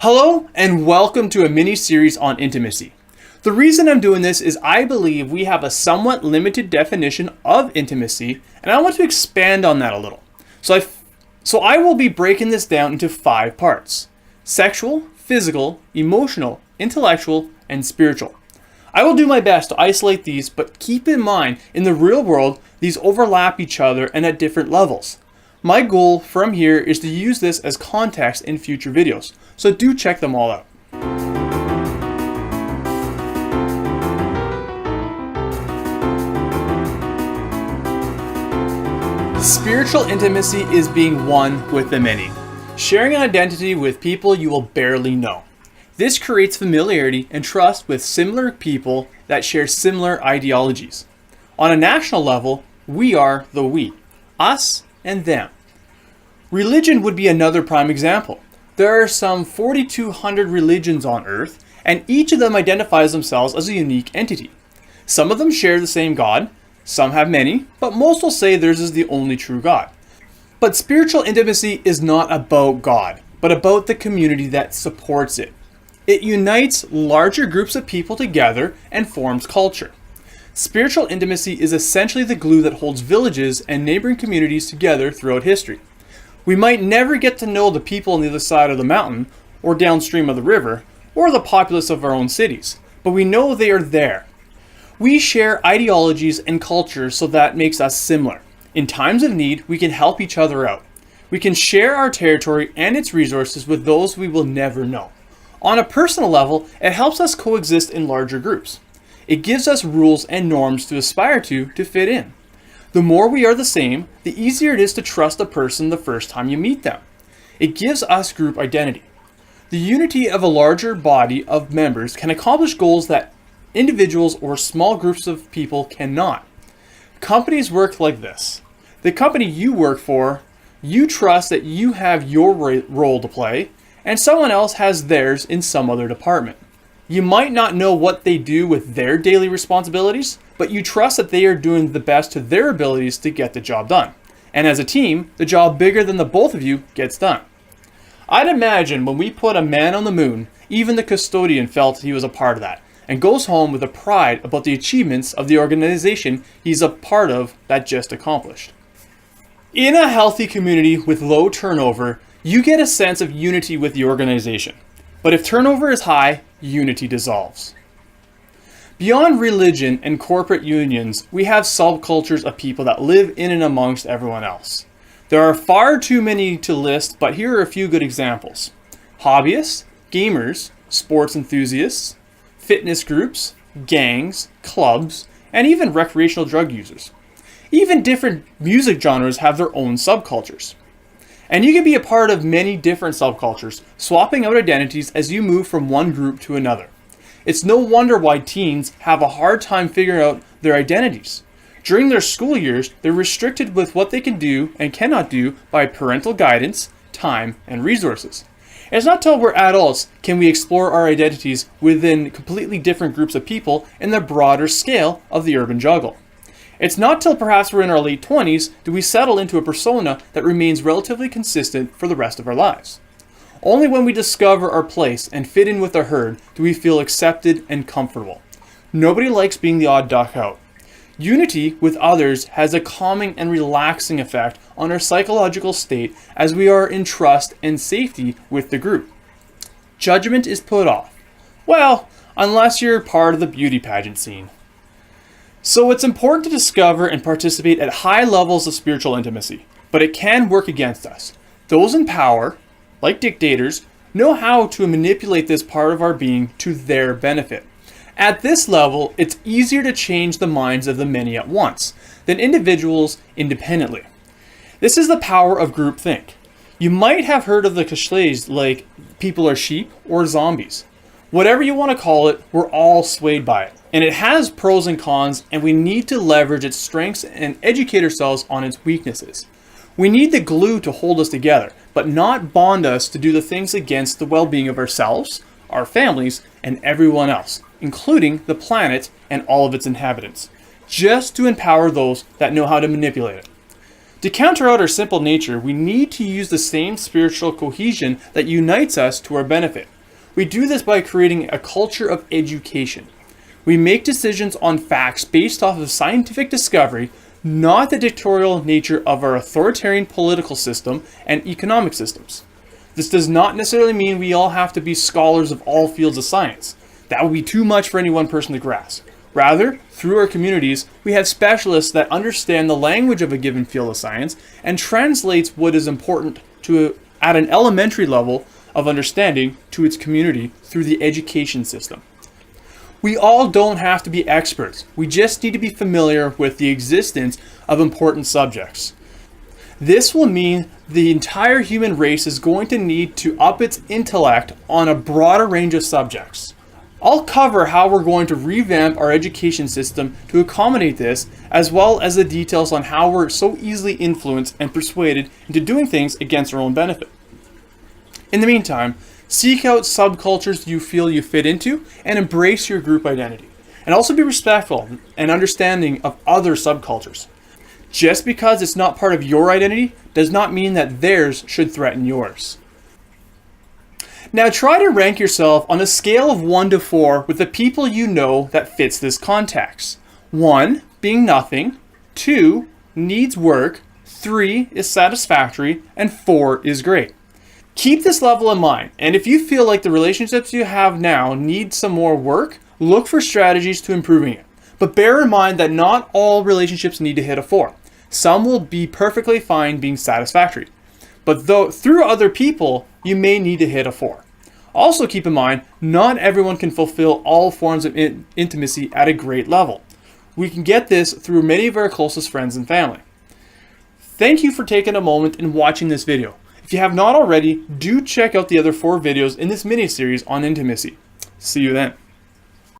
Hello and welcome to a mini-series on intimacy. The reason I'm doing this is I believe we have a somewhat limited definition of intimacy, and I want to expand on that a little. So I will be breaking this down into 5 parts: sexual, physical, emotional, intellectual, and spiritual. I will do my best to isolate these, but keep in mind, in the real world, these overlap each other and at different levels. My goal from here is to use this as context in future videos, so do check them all out. Spiritual intimacy is being one with the many, sharing an identity with people you will barely know. This creates familiarity and trust with similar people that share similar ideologies. On a national level, we are the we, us and them. Religion would be another prime example. There are some 4,200 religions on Earth, and each of them identifies themselves as a unique entity. Some of them share the same God, some have many, but most will say theirs is the only true God. But spiritual intimacy is not about God, but about the community that supports it. It unites larger groups of people together and forms culture. Spiritual intimacy is essentially the glue that holds villages and neighboring communities together throughout history. We might never get to know the people on the other side of the mountain, or downstream of the river, or the populace of our own cities, but we know they are there. We share ideologies and cultures, so that makes us similar. In times of need, we can help each other out. We can share our territory and its resources with those we will never know. On a personal level, it helps us coexist in larger groups. It gives us rules and norms to aspire to fit in. The more we are the same, the easier it is to trust a person the first time you meet them. It gives us group identity. The unity of a larger body of members can accomplish goals that individuals or small groups of people cannot. Companies work like this. The company you work for, you trust that you have your role to play, and someone else has theirs in some other department. You might not know what they do with their daily responsibilities, but you trust that they are doing the best to their abilities to get the job done. And as a team, the job bigger than the both of you gets done. I'd imagine when we put a man on the moon, even the custodian felt he was a part of that, and goes home with a pride about the achievements of the organization he's a part of that just accomplished. In a healthy community with low turnover, you get a sense of unity with the organization. But if turnover is high, unity dissolves. Beyond religion and corporate unions, we have subcultures of people that live in and amongst everyone else. There are far too many to list, but here are a few good examples. Hobbyists, gamers, sports enthusiasts, fitness groups, gangs, clubs, and even recreational drug users. Even different music genres have their own subcultures. And you can be a part of many different subcultures, swapping out identities as you move from one group to another. It's no wonder why teens have a hard time figuring out their identities. During their school years, they're restricted with what they can do and cannot do by parental guidance, time, and resources. It's not till we're adults can we explore our identities within completely different groups of people in the broader scale of the urban jungle. It's not till perhaps we're in our late 20s do we settle into a persona that remains relatively consistent for the rest of our lives. Only when we discover our place and fit in with the herd do we feel accepted and comfortable. Nobody likes being the odd duck out. Unity with others has a calming and relaxing effect on our psychological state as we are in trust and safety with the group. Judgment is put off. Well, unless you're part of the beauty pageant scene. So it's important to discover and participate at high levels of spiritual intimacy, but it can work against us. Those in power, like dictators, know how to manipulate this part of our being to their benefit. At this level, it's easier to change the minds of the many at once than individuals independently. This is the power of groupthink. You might have heard of the cliches like people are sheep or zombies. Whatever you want to call it, we're all swayed by it. And it has pros and cons, and we need to leverage its strengths and educate ourselves on its weaknesses. We need the glue to hold us together, but not bond us to do the things against the well-being of ourselves, our families, and everyone else, including the planet and all of its inhabitants, just to empower those that know how to manipulate it. To counter out our simple nature, we need to use the same spiritual cohesion that unites us to our benefit. We do this by creating a culture of education. We make decisions on facts based off of scientific discovery, not the dictatorial nature of our authoritarian political system and economic systems. This does not necessarily mean we all have to be scholars of all fields of science. That would be too much for any one person to grasp. Rather, through our communities, we have specialists that understand the language of a given field of science and translates what is important to at an elementary level of understanding to its community through the education system. We all don't have to be experts. We just need to be familiar with the existence of important subjects. This will mean the entire human race is going to need to up its intellect on a broader range of subjects. I'll cover how we're going to revamp our education system to accommodate this, as well as the details on how we're so easily influenced and persuaded into doing things against our own benefit. In the meantime, seek out subcultures you feel you fit into and embrace your group identity. And also be respectful and understanding of other subcultures. Just because it's not part of your identity does not mean that theirs should threaten yours. Now try to rank yourself on a scale of 1 to 4 with the people you know that fits this context. 1 being nothing, 2 needs work, 3 is satisfactory, and 4 is great. Keep this level in mind, and if you feel like the relationships you have now need some more work, look for strategies to improving it. But bear in mind that not all relationships need to hit a 4. Some will be perfectly fine being satisfactory. But though through other people, you may need to hit a 4. Also keep in mind, not everyone can fulfill all forms of intimacy at a great level. We can get this through many of our closest friends and family. Thank you for taking a moment and watching this video. If you have not already, do check out the other 4 videos in this mini-series on intimacy. See you then.